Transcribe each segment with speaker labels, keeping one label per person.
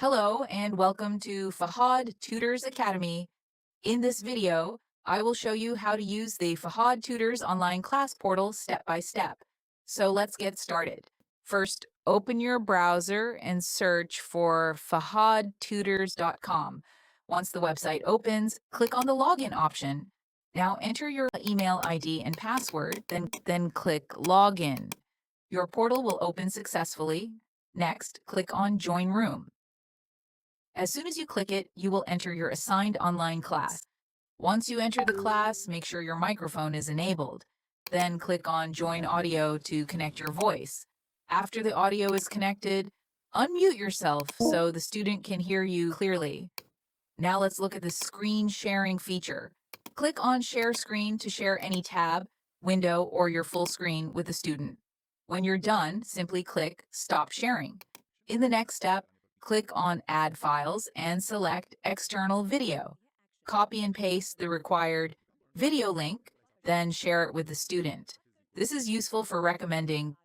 Speaker 1: Hello and welcome to Fahad Tutors Academy. In this video, I will show you how to use the Fahad Tutors online class portal step by step. So let's get started. First, open your browser and search for fahadtutors.com. Once the website opens, click on the login option. Now enter your email ID and password, then click Login. Your portal will open successfully. Next, click on Join Room. As soon as you click it, you will enter your assigned online class. Once you enter the class, make sure your microphone is enabled. Then click on Join Audio to connect your voice. After the audio is connected, unmute yourself so the student can hear you clearly. Now let's look at the screen sharing feature. Click on Share Screen to share any tab, window, or your full screen with the student. When you're done, simply click Stop Sharing. In the next step, click on Add Files and select External Video. Copy and paste the required video link, then share it with the student. This is useful for recommending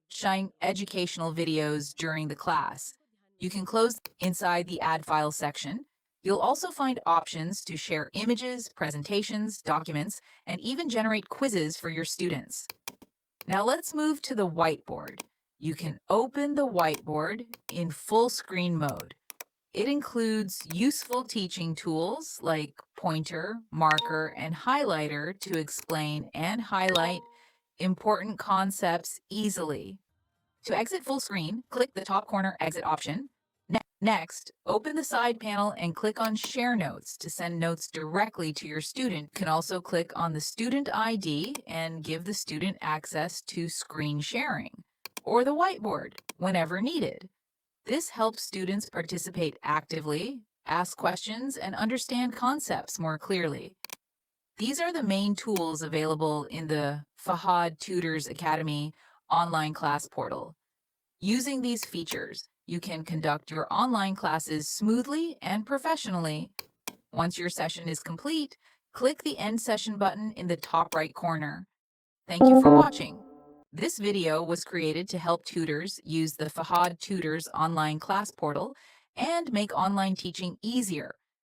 Speaker 1: educational videos during the class. You can close inside the Add File section. You'll also find options to share images, presentations, documents, and even generate quizzes for your students. Now let's move to the whiteboard. You can open the whiteboard in full screen mode. It includes useful teaching tools like pointer, marker, and highlighter to explain and highlight important concepts easily. To exit full screen, click the top corner exit option. Next, open the side panel and click on Share Notes to send notes directly to your student. You can also click on the student ID and give the student access to screen sharing or the whiteboard whenever needed. This helps students participate actively, ask questions, and understand concepts more clearly. These are the main tools available in the Fahad Tutors Academy online class portal. Using these features, you can conduct your online classes smoothly and professionally. Once your session is complete, click the End Session button in the top right corner. Thank you for watching. This video was created to help tutors use the Fahad Tutors online class portal and make online teaching easier